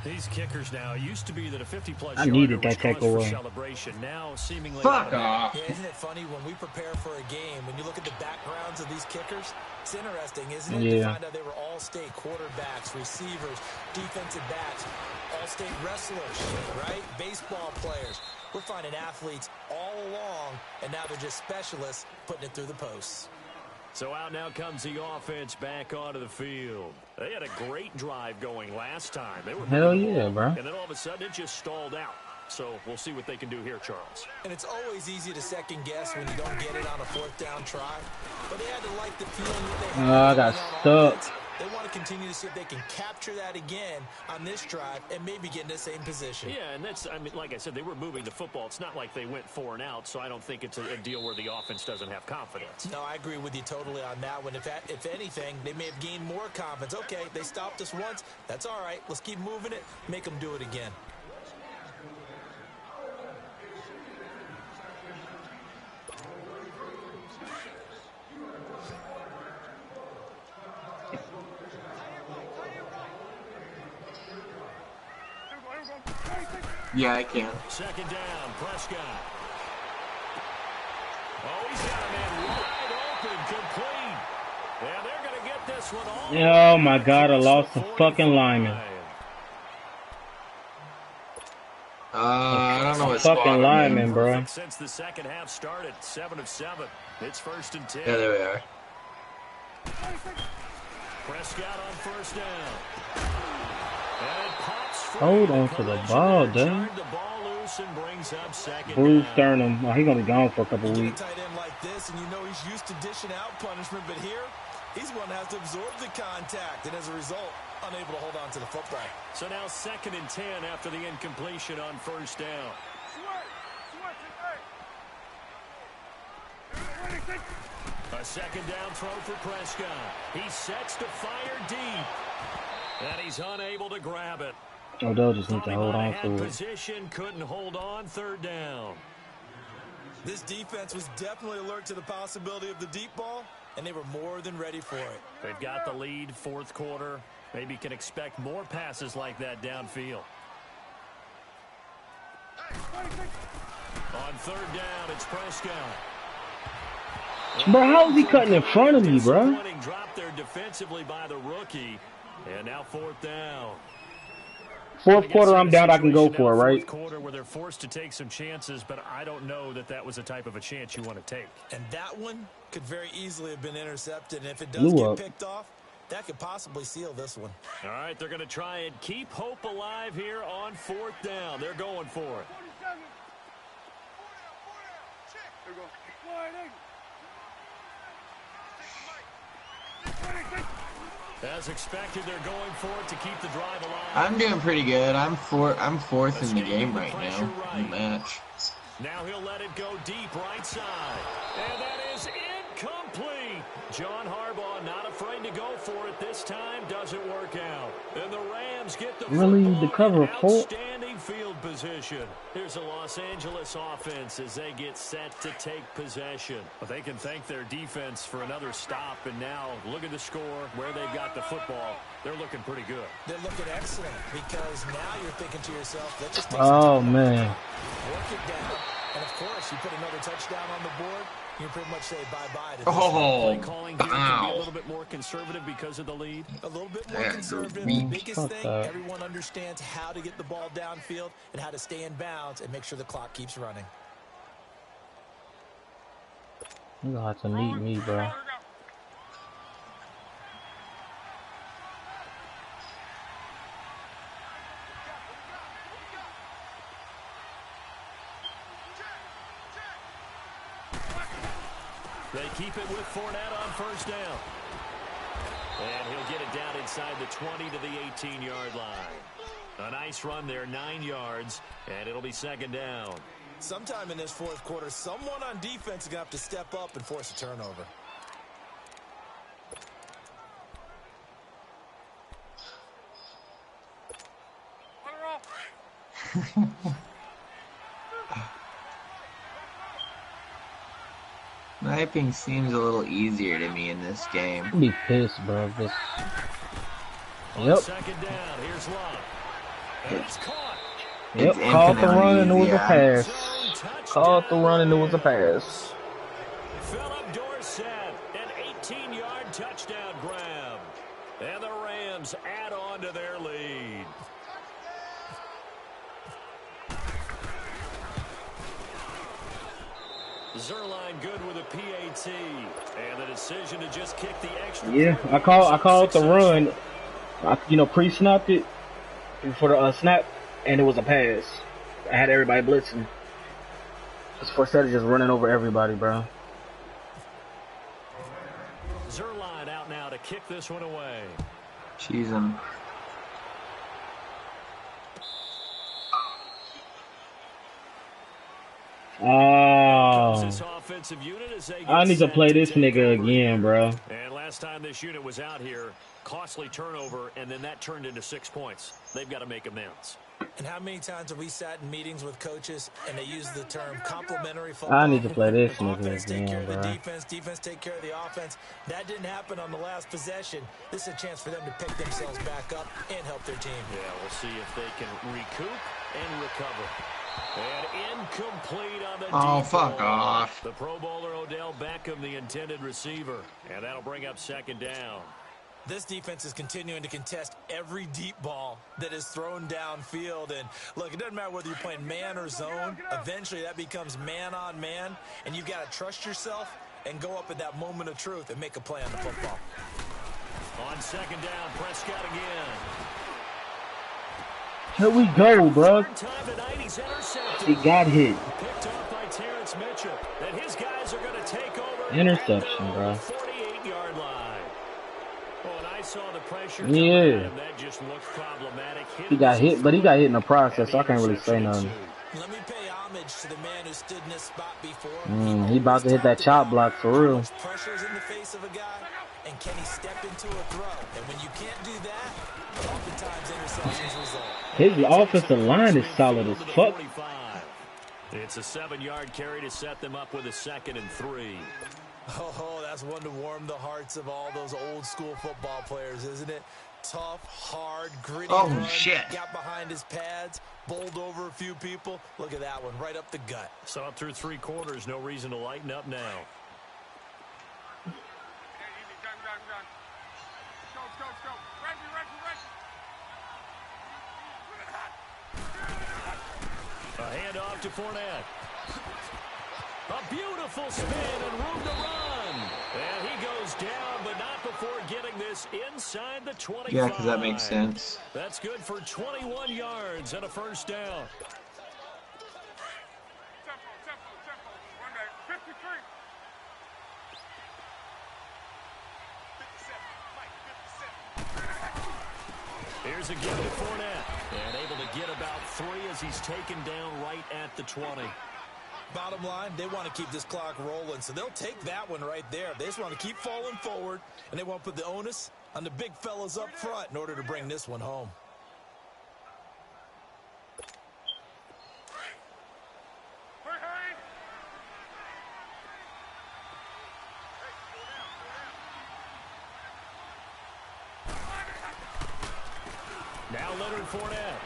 These kickers now, it used to be that a 50-plus I needed that takeaway. Celebration. Now seemingly fuck off. Yeah, isn't it funny when we prepare for a game, when you look at the backgrounds of these kickers, it's interesting, isn't it? To find out they were all-state quarterbacks, receivers, defensive backs, all-state wrestlers, right? Baseball players. We're finding athletes all along, and now they're just specialists putting it through the posts. So out now comes the offense back onto the field. They had a great drive going last time. They were hell yeah, bro. And then all of a sudden it just stalled out. So we'll see what they can do here, Charles. And it's always easy to second guess when you don't get it on a 4th down try. But they had to like the feeling that they had. I got stuck. They want to continue to see if they can capture that again on this drive and maybe get in the same position. Yeah, and that's, I mean, like I said, they were moving the football. It's not like they went 4 and out, so I don't think it's a deal where the offense doesn't have confidence. No, I agree with you totally on that one. If anything, they may have gained more confidence. Okay, they stopped us once. That's all right. Let's keep moving it. Make them do it again. Yeah, I can. Second down, Prescott. Oh, he's got a man wide open, complete. And they're going to get this one all. Oh my God, I lost the fucking lineman. I don't know what Fucking spot. lineman, bro. Since the second half started, 7 of 7. It's 1st and 10. Yeah, there we are. Prescott on first down. And it pops free. Hold on to the ball, dude. The ball loose and brings up second Bruce down. Sternum. Oh, he's gonna be gone for a couple You weeks. get a tight end like this, and you know he's used to dishing out punishment, but here, he's one that has to absorb the contact, and as a result, unable to hold on to the football. So now 2nd and 10 after the incompletion on first down. A second down throw for Prescott. He sets to fire deep. And he's unable to grab it. Odell just needs to hold on to it. Position, couldn't hold on, 3rd down. This defense was definitely alert to the possibility of the deep ball, and they were more than ready for it. They've got the lead, 4th quarter. Maybe can expect more passes like that downfield. On 3rd down, it's Prescott. Bro, how is he cutting in front of me, bro? Drop there defensively by the rookie. And now 4th down. 4th quarter, I'm down. I can go for it, right? 4th quarter where they're forced to take some chances, but I don't know that that was the type of a chance you want to take. And that one could very easily have been intercepted, and if it does get picked off, that could possibly seal this one. All right, they're going to try and keep hope alive here on 4th down. They're going for it. As expected, they're going for it to keep the drive alive. I'm doing pretty good. I'm 4th in the game right now. In the match. Now he'll let it go deep right side. And that is incomplete. John Harbaugh not afraid to go for it this time. Doesn't work out. And the Rams get the the cover for outstanding field position. Here's a Los Angeles offense as they get set to take possession. But they can thank their defense for another stop. And now look at the score, where they've got the football. They're looking pretty good. They're looking excellent because now you're thinking to yourself, let's just take oh man. Work it down. And of course, you put another touchdown on the board, you pretty much say bye-bye to this. Play calling here can be a little bit more conservative because of the lead. A little bit more conservative. The biggest thing, everyone understands how to get the ball downfield and how to stay in bounds and make sure the clock keeps running. You gonna have to meet me, bro. They keep it with Fournette on first down. And he'll get it down inside the 20 to the 18-yard line. A nice run there, 9 yards, and it'll be 2nd down. Sometime in this 4th quarter, someone on defense is going to have to step up and force a turnover. Sniping seems a little easier to me in this game. I'd be pissed, bro. This... Yep. 2nd down, here's Love. And it's caught. Yep, called the run and it was a pass. Called the run and it was a pass. Philip Dorsett, an 18-yard touchdown grab. And the Rams add on to their lead. Zerline good with a PAT. And the decision to just kick the extra. Yeah, I called the run. I, pre-snapped it for the snap, and it was a pass. I had everybody blitzing. Just instead of just running over everybody, bro. Zerline out now to kick this one away. Cheese him. Oh, I need to play this nigga again, bro. And last time this unit was out here, costly turnover, and then that turned into 6 points. They've got to make amends. And how many times have we sat in meetings with coaches and they use the term complementary football? I need to play this nigga Offense take care again, of the bro. defense take care of the offense. That didn't happen on the last possession. This is a chance for them to pick themselves back up and help their team. Yeah, we'll see if they can recoup and recover. And incomplete on the Oh, deep fuck ball. off. The Pro Bowler Odell Beckham, the intended receiver. And that'll bring up 2nd down. This defense is continuing to contest every deep ball that is thrown downfield. And look, it doesn't matter whether you're playing man or zone. Eventually that becomes man on man. And you've got to trust yourself and go up at that moment of truth and make a play on the football. On second down, Prescott again. Here we go, bro. Third time tonight, he's intercepted. He got hit. Picked off by Terrence Mitchell. And his guys are going to take over Interception, at bro. their 48-yard line. Oh, and I saw the pressure Yeah. coming at him. That just looked problematic. He got hit, but he got hit in the process, so I can't really say nothing. Let me pay homage to the man who stood in this spot before. He about to hit that chop block for real. Pressure's in the face of a guy, and can he step into a throw? And when you can't do that, oftentimes interceptions result. His offensive line is solid as fuck. It's a 7-yard carry to set them up with a 2nd and 3. Oh, that's one to warm the hearts of all those old school football players, isn't it? Tough, hard, gritty run. Shit. Got behind his pads, bowled over a few people. Look at that one, right up the gut. Saw it through 3 quarters. No reason to lighten up now. A handoff to Fournette. A beautiful spin and room to run. And he goes down, but not before getting this inside the 25. Yeah, because that makes sense. That's good for 21 yards and a first down. Here's a give to Fournette. And able to get about 3 as he's taken down right at the 20. Bottom line, they want to keep this clock rolling, so they'll take that one right there. They just want to keep falling forward, and they want to put the onus on the big fellas up front in order to bring this one home. Now Leonard Fournette.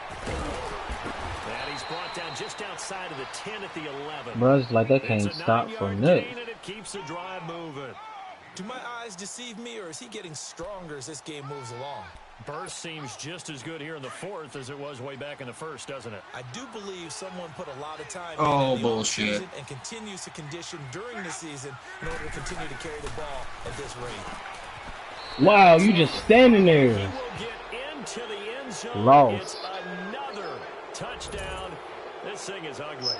And he's brought down just outside of the 10 at the 11. Bro, it's like they can't stop for nothing. And it keeps the drive moving. Do my eyes deceive me, or is he getting stronger as this game moves along? Burst seems just as good here in the 4th as it was way back in the 1st, doesn't it? I do believe someone put a lot of time Oh, in the bullshit. offseason and continues to condition during the season in order to continue to carry the ball at this rate. Wow, you just standing He there. will get into the end zone. Lost. It's another touchdown. This thing is ugly.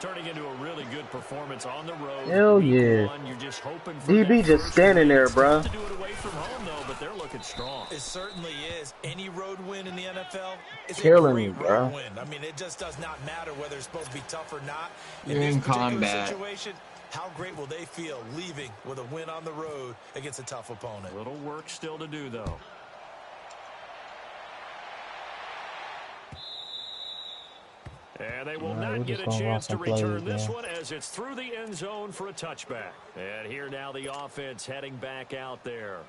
Turning into a really good performance on the road. Hell Week yeah. 1, you're just hoping for DB that just first standing win. there, It's bro. tough to do it away from home, though, but they're looking strong. It certainly is. Any road win in the NFL is Killing a me, great bro. road win. I mean, it just does not matter whether it's supposed to be tough or not. You're this in particular combat. situation, how great will they feel leaving with a win on the road against a tough opponent? A little work still to do, though. And they will We're not get just a gonna chance to watch them play return this again. one as it's through the end zone for a touchback. And here now the offense heading back out there.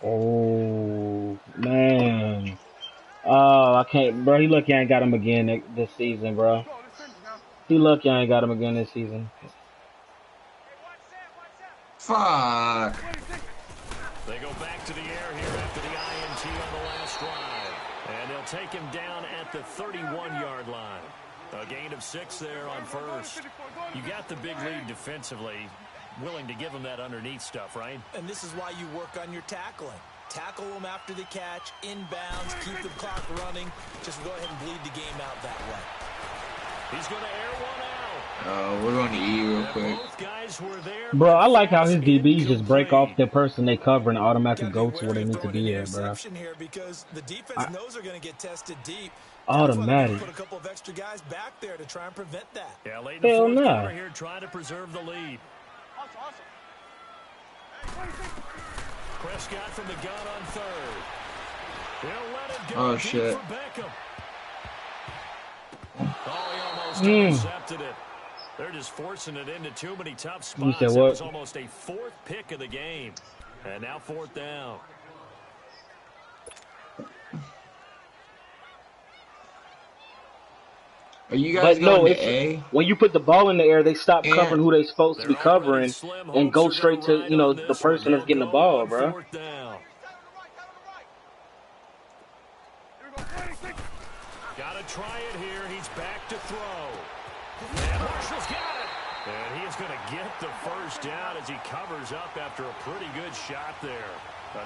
Oh, man. Oh, I can't. Bro, he lucky I ain't got him again this season, bro. He lucky I ain't got him again this season. Fuck. They go back to the air here after the INT on the last drive. And they'll take him down at the 31-yard line. A gain of 6 there on first. You got the big lead defensively. Willing to give him that underneath stuff, right? And this is why you work on your tackling. Tackle them after the catch, inbounds, keep the clock running. Just go ahead and bleed the game out that way. He's going to air one out. Oh, we're going to E real quick. Both guys were there. Bro, I like how his Pass DBs just break off incomplete. the person they cover and automatically Gotta go be to where they wary of need to throwing be an at, bro. interception here because the defense knows they're going to get tested deep. Automatic. Put a couple of extra guys back there to try and prevent that. Yeah, late in the Hell fourth nah. quarter here, trying to preserve the lead. Prescott from the gun on third. He'll let it go Oh, deep shit. for Beckham. Oh, he almost Mm. intercepted it. They're just forcing it into too many tough You spots. said That what? was almost a 4th pick of the game. And now 4th down. Are you guys But no, going it's, to A? when you put the ball in the air, they stop And- covering who they supposed to be They're already covering slim and hopes go are straight gonna to, ride you know, on the this person one. that's getting the They'll ball, go on bro. 4th down. Got to try it here. He's back to throw. And Marshall's got it. And he is going to get the first down as he covers up after a pretty good shot there.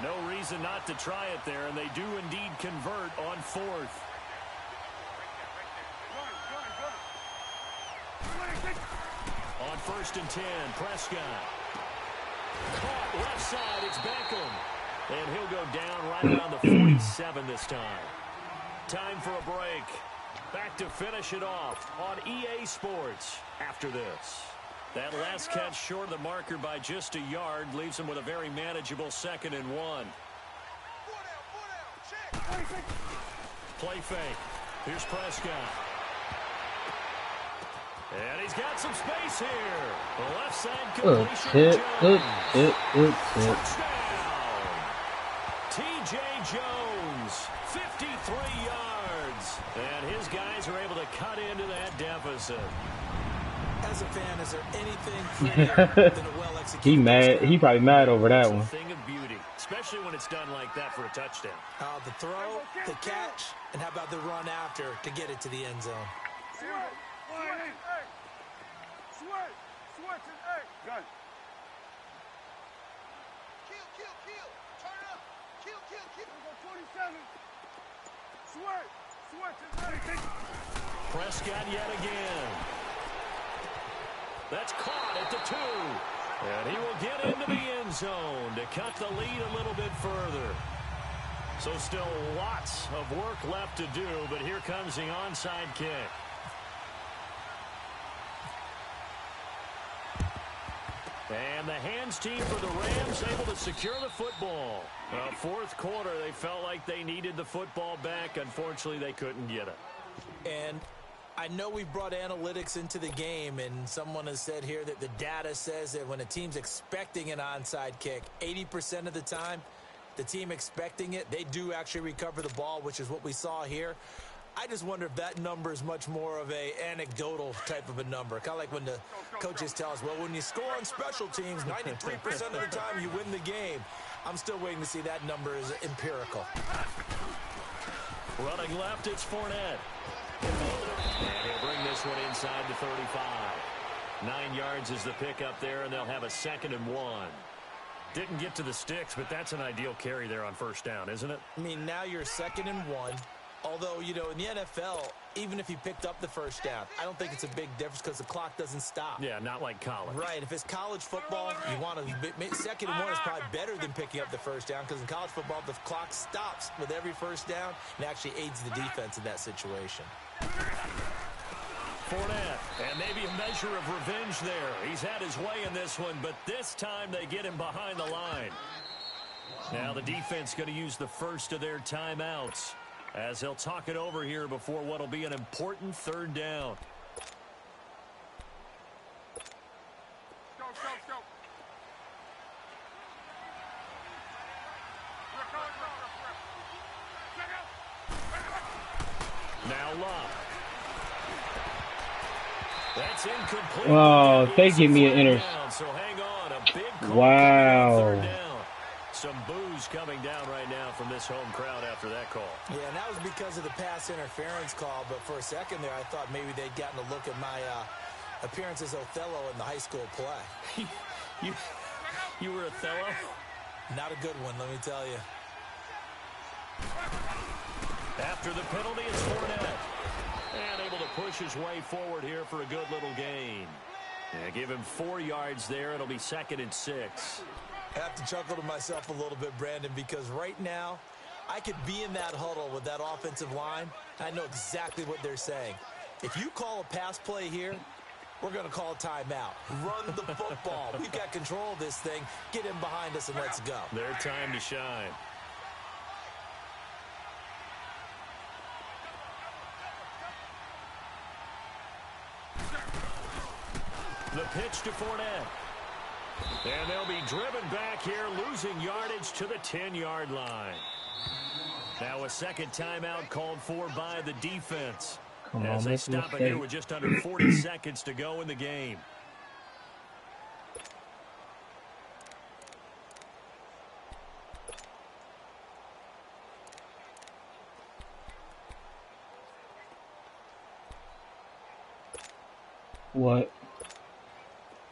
No reason not to try it there, and they do indeed convert on fourth. On 1st and 10, Prescott. Caught left side, it's Beckham. And he'll go down right around the 47 this time. Time for a break. Back to finish it off on EA Sports after this. That last catch short of the marker by just a yard leaves him with a very manageable 2nd and 1. Play fake. Here's Prescott. And he's got some space here. The left side completion. Touchdown. T.J. Jones, 53 yards. And his guys are able to cut into that deficit. As a fan, is there anything prettier than a well-executed He mad. touchdown? He probably mad over that It's one. a thing of beauty, especially when it's done like that for a touchdown. The throw, the catch, and how about the run after to get it to the end zone? Gun. Kill. Turn up. Kill. Go 27. Switch. Prescott yet again. That's caught at the 2. And he will get into the end zone to cut the lead a little bit further. So still lots of work left to do, but here comes the onside kick. And the hands team for the Rams able to secure the football. Fourth quarter, they felt like they needed the football back. Unfortunately, they couldn't get it. And I know we've brought analytics into the game, and someone has said here that the data says that when a team's expecting an onside kick, 80% of the time, the team expecting it, they do actually recover the ball, which is what we saw here. I just wonder if that number is much more of a anecdotal type of a number. Kind of like when the coaches tell us, well, when you score on special teams, 93% of the time you win the game. I'm still waiting to see that number is empirical. Running left, it's Fournette. And he'll bring this one inside the 35. 9 yards is the pickup there, and they'll have a 2nd and 1. Didn't get to the sticks, but that's an ideal carry there on first down, isn't it? I mean, now you're 2nd and 1. Although, you know, in the NFL, even if you picked up the first down, I don't think it's a big difference because the clock doesn't stop. Yeah, not like college. Right. If it's college football, you want to 2nd and 1 is probably better than picking up the first down because in college football, the clock stops with every first down and actually aids the defense in that situation. Fournette, and maybe a measure of revenge there. He's had his way in this one, but this time they get him behind the line. Now the defense going to use the first of their timeouts as they'll talk it over here before what will be an important 3rd down. Go. Now Love. That's incomplete. Oh, they give me an inter. So hang on, a big call. Wow. 3rd down. Some boos coming down right now from this home crowd after that call. Yeah, and that was because of the pass interference call, but for a second there, I thought maybe they'd gotten a look at my appearance as Othello in the high school play. You were Othello? Not a good one, let me tell you. After the penalty, it's Fournette. And able to push his way forward here for a good little gain. Yeah, give him 4 yards there. It'll be 2nd and 6. I have to chuckle to myself a little bit, Brandon, because right now, I could be in that huddle with that offensive line. I know exactly what they're saying. If you call a pass play here, we're going to call a timeout. Run the football. We've got control of this thing. Get in behind us and let's go. Their time to shine. The pitch to Fournette. And they'll be driven back here, losing yardage to the 10-yard line. Now a 2nd timeout called for by the defense. Come as on, they make a stop it mistake. here with just under 40 seconds to go in the game. What?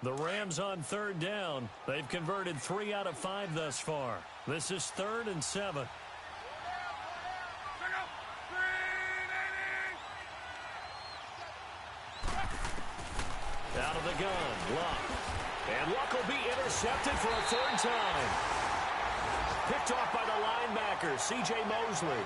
The Rams on third down. They've converted 3 out of 5 thus far. This is 3rd and 7. Out of the gun, Luck. And Luck will be intercepted for a 3rd time. Picked off by the linebacker, C.J. Mosley.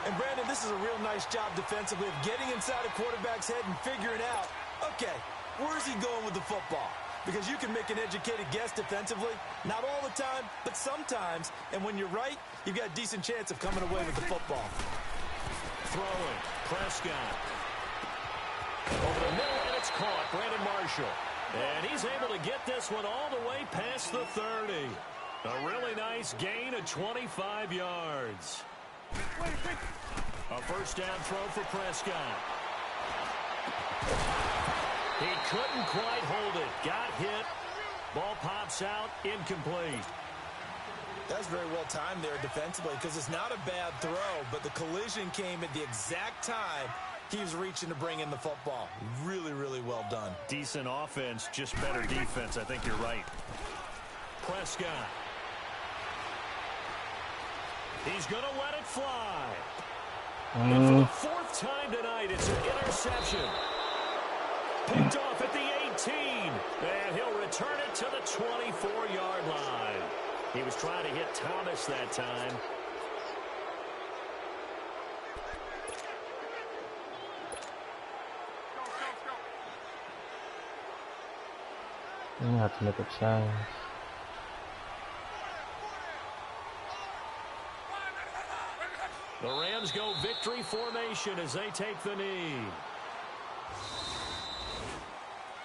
And Brandon, this is a real nice job defensively of getting inside a quarterback's head and figuring out, okay, where's he going with the football? Because you can make an educated guess defensively. Not all the time, but sometimes. And when you're right, you've got a decent chance of coming away with the football. Throwing, Prescott. Over the middle, and it's caught. Brandon Marshall. And he's able to get this one all the way past the 30. A really nice gain of 25 yards. A first down throw for Prescott. He couldn't quite hold it. Got hit. Ball pops out. Incomplete. That's very well timed there defensively because it's not a bad throw, but the collision came at the exact time he was reaching to bring in the football. Really, really well done. Decent offense, just better defense. I think you're right. Prescott. He's going to let it fly. And for the 4th time tonight, it's an interception. Picked off at the 18. And he'll return it to the 24-yard line. He was trying to hit Thomas that time. I'm gonna have to make a change. The Rams go victory formation as they take the knee.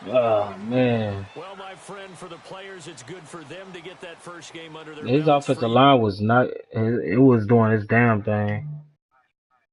Oh man. Well, my friend, for the players, it's good for them to get that first game under their His belts. offensive line was not. It was doing its damn thing.